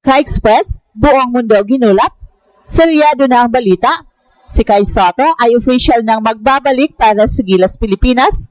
Ka-Express, buong mundo ginulat. Selyado na ang balita. Si Kai Sotto ay official nang magbabalik para sa Gilas, Pilipinas.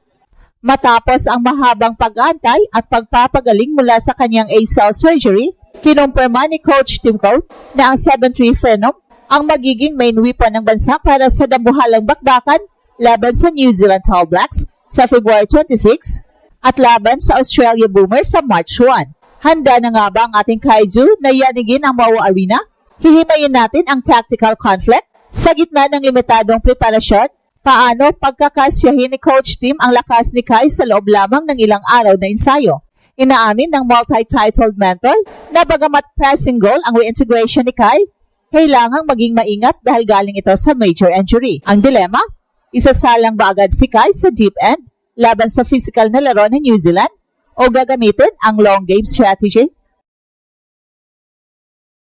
Matapos ang mahabang pag-aantay at pagpapagaling mula sa kanyang ACL surgery, kinumpirma ni Coach Tim Coate na ang 7-3 Phenom ang magiging main weapon ng bansa para sa dambuhalang bakbakan laban sa New Zealand All Blacks sa February 26 at laban sa Australia Boomers sa March 1. Handa na nga ba ang ating kaiju na yanigin ang Maua Arena? Hihimayin natin ang tactical conflict sa gitna ng limitadong preparasyon. Paano pagkakasyahin ni Coach Tim ang lakas ni Kai sa loob lamang ng ilang araw na ensayo? Inaamin ng multi-titled mentor na bagamat pressing goal ang reintegration ni Kai, kailangang maging maingat dahil galing ito sa major injury. Ang dilema, isasalang ba agad si Kai sa deep end laban sa physical na laro ng New Zealand o gagamitin ang long game strategy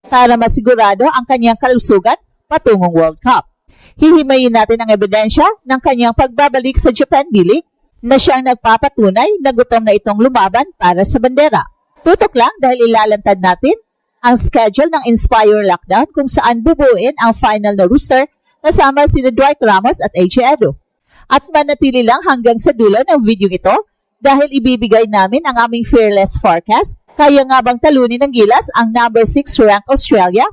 para masigurado ang kanyang kalusugan patungong World Cup? Hihimayin natin ang ebidensya ng kanyang pagbabalik sa Japan B-League na siyang nagpapatunay na gutom na itong lumaban para sa bandera. Tutok lang dahil ilalantad natin ang schedule ng Inspire Lockdown kung saan bubuin ang final na roster kasama sina Dwight Ramos at AJ Edo. At manatili lang hanggang sa dulo ng video ito dahil ibibigay namin ang aming fearless forecast. Kaya nga bang talunin ng Gilas ang number 6 rank Australia?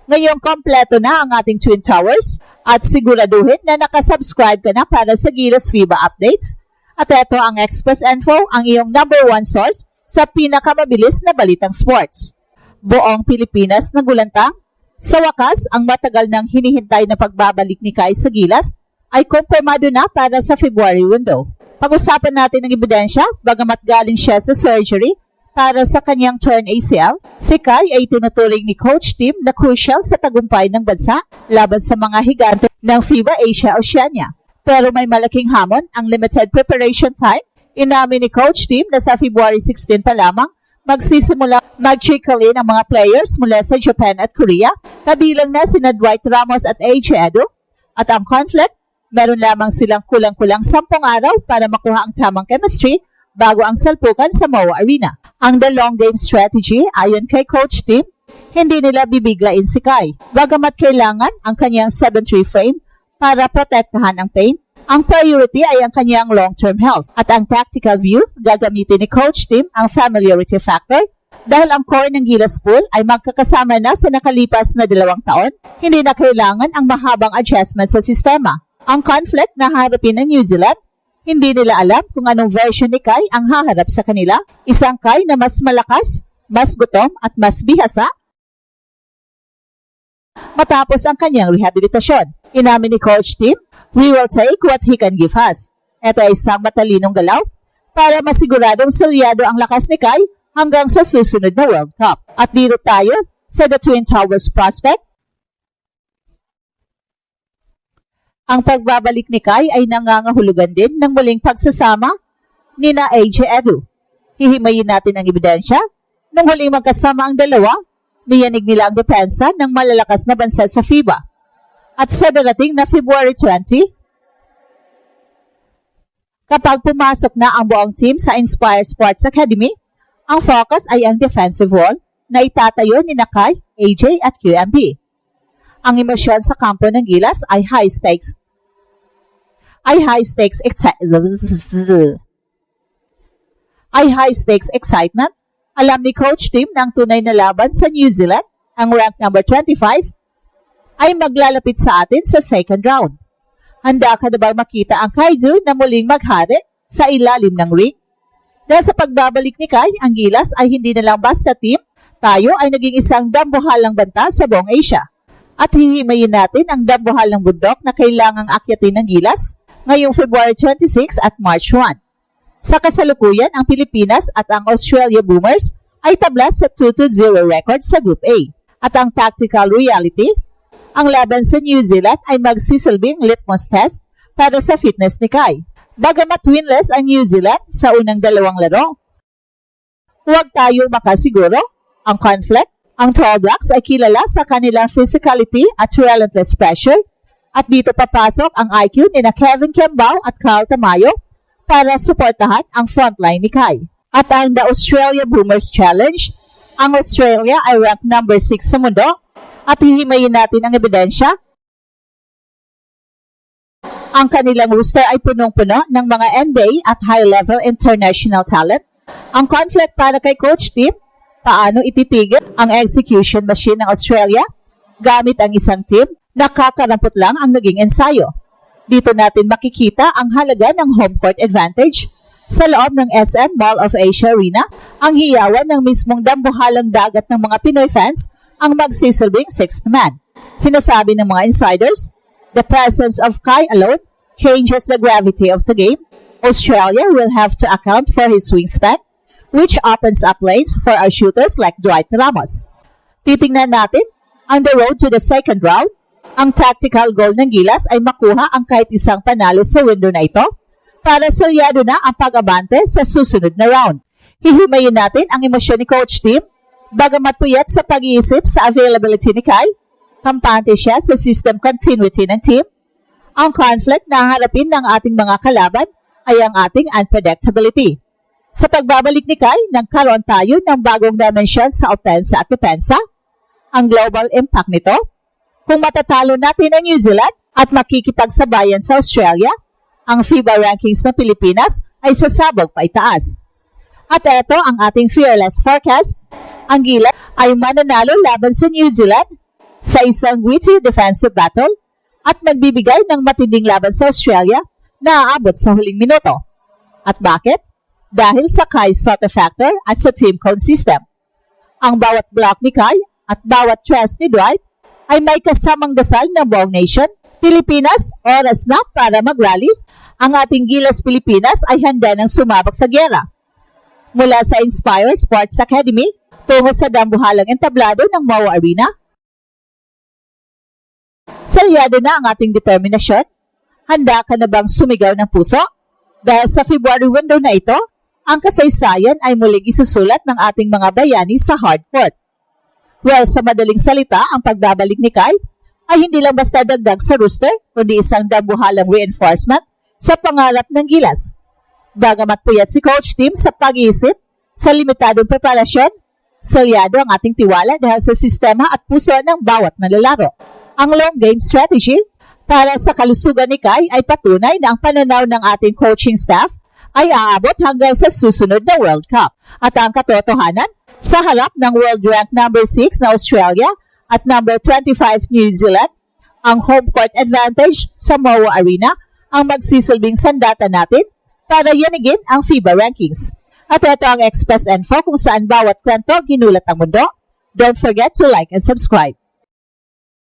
Ngayong kompleto na ang ating Twin Towers at siguraduhin na nakasubscribe ka na para sa Gilas FIBA updates. At ito ang Express Info, ang iyong number 1 source sa pinakamabilis na balitang sports. Buong Pilipinas nagulantang. Sa wakas, ang matagal nang hinihintay na pagbabalik ni Kai sa Gilas ay kumpirmado na para sa February window. Pag-usapan natin ang ebidensya, bagamat galing siya sa surgery para sa kanyang torn ACL, si Kai ay tinuturing ni Coach Tim na crucial sa tagumpay ng bansa laban sa mga higante ng FIBA Asia Oceania. Pero may malaking hamon ang limited preparation time. Inamin ni Coach Tim na sa February 16 pa lamang magsisimula mag-trickle in ang mga players mula sa Japan at Korea, kabilang na sina Dwight Ramos at AJ Edo. At ang conflict, meron lamang silang kulang-kulang 10 araw para makuha ang tamang chemistry bago ang salpukan sa Maua Arena. Ang the long game strategy, ayon kay Coach Tim, hindi nila bibiglain si Kai. Bagamat kailangan ang kanyang 7-3 frame para protektahan ang paint, ang priority ay ang kanyang long-term health. At ang tactical view, gagamitin ni Coach Tim ang familiarity factor dahil ang core ng Gilas pool ay magkakasama na sa nakalipas na 2 taon, hindi na kailangan ang mahabang adjustment sa sistema. Ang conflict na harapin ng New Zealand, hindi nila alam kung anong version ni Kai ang haharap sa kanila. Isang Kai na mas malakas, mas gutom at mas bihasa matapos ang kanyang rehabilitasyon. Inamin ni Coach Tim, we will take what he can give us. Ito ay isang matalinong galaw para masiguradong selyado ang lakas ni Kai hanggang sa susunod na World Cup. At dito tayo sa The Twin Towers prospect. Ang pagbabalik ni Kai ay nangangahulugan din ng muling pagsasama ni na AJ Edu. Hihimayin natin ang ebidensya. Nung huling magkasama ang dalawa, niyanig nila ang depensa ng malalakas na bansa sa FIBA. At sa darating na February 20, kapag pumasok na ang buong team sa Inspire Sports Academy, ang focus ay ang defensive wall na itatayo ni Kai, AJ at QMB. Ang emosyon sa kampo ng Gilas ay high stakes excitement. Alam ni Coach Tim na ang tunay na laban sa New Zealand, ang rank number 25, ay maglalapit sa atin sa second round. Handa ka na ba makita ang kaiju na muling maghari sa ilalim ng ring? Dahil sa pagbabalik ni Kai, ang Gilas ay hindi na lang basta team, tayo ay naging isang dambuhalang banta sa buong Asia. At hihimayin natin ang dambuhalang bundok na kailangang akyatin ng Gilas ngayong February 26 at March 1. Sa kasalukuyan, ang Pilipinas at ang Australia Boomers ay tabla sa 2-0 record sa Group A. At ang tactical reality, ang laban sa New Zealand ay magsisilbing litmus test para sa fitness ni Kai. Bagamat winless ang New Zealand sa unang 2 laro, huwag tayo makasiguro. Ang conflict, ang Tall Blacks ay kilala sa kanilang physicality at relentless pressure. At dito papasok ang IQ ni na Kevin Kembao at Carl Tamayo para suportahan ang frontline ni Kai. At ang The Australia Boomers Challenge, Ang Australia ay ranked number 6 sa mundo at hihimayin natin ang ebidensya. Ang kanilang roster ay punong-puno ng mga NBA at high-level international talent. Ang conflict para kay Coach Tim, paano ititigil ang execution machine ng Australia gamit ang isang team na kakarampot lang ang naging ensayo. Dito natin makikita ang halaga ng home court advantage. Sa loob ng SM Mall of Asia Arena, ang hiyawan ng mismong dambuhalang dagat ng mga Pinoy fans ang magsisilbing sixth man. Sinasabi ng mga insiders, the presence of Kai alone changes the gravity of the game. Australia will have to account for his wingspan, which opens up lanes for our shooters like Dwight Ramos. Titingnan natin ang the road to the second round. Ang tactical goal ng Gilas ay makuha ang kahit isang panalo sa window na ito para selyado na ang pag-abante sa susunod na round. Hihimayin natin ang emosyon ni Coach Tim. Bagamat puyat sa pag-iisip sa availability ni Kai, kampante siya sa system continuity ng team. Ang conflict na harapin ng ating mga kalaban ay ang ating unpredictability. Sa pagbabalik ni Kai, nagkaroon tayo ng bagong dimension sa opensa at depensa. Ang global impact nito, kung matatalo natin ang New Zealand at makikipagsabayan sa Australia, ang FIBA rankings ng Pilipinas ay sasabog pa itaas. At ito ang ating fearless forecast. Ang Gilas ay mananalo laban sa New Zealand sa isang gritty defensive battle at magbibigay ng matinding laban sa Australia na aabot sa huling minuto. At bakit? Dahil sa Kai Soto factor at sa team code system. Ang bawat block ni Kai at bawat tres ni Dwight ay may kasamang dasal ng buong nation. Pilipinas, oras na para mag-rally. Ang ating Gilas Pilipinas ay handa ng sumabak sa gyera. Mula sa Inspire Sports Academy, tungo sa dambuhalang entablado ng MOA Arena. Selyado na ang ating determinasyon. Handa ka na bang sumigaw ng puso? Dahil sa February window na ito, ang kasaysayan ay muling isusulat ng ating mga bayani sa hardcourt. Well, sa madaling salita, ang pagbabalik ni Kai ay hindi lang basta dagdag sa roster, kundi isang dambuhalang reinforcement sa pangarap ng Gilas. Bagamat puyat si Coach Tim sa pag-iisip, sa limitadong preparasyon, selyado ang ating tiwala dahil sa sistema at puso ng bawat manlalaro. Ang long game strategy para sa kalusugan ni Kai ay patunay na ang pananaw ng ating coaching staff ay aabot hanggang sa susunod na World Cup. At ang katotohanan, sa harap ng world rank number 6 na Australia at number 25 New Zealand, ang home court advantage sa MOA Arena ang magsisilbing sandata natin para yanigin ang FIBA rankings. At ito ang Express Info kung saan bawat kwento ginulat ang mundo. Don't forget to like and subscribe.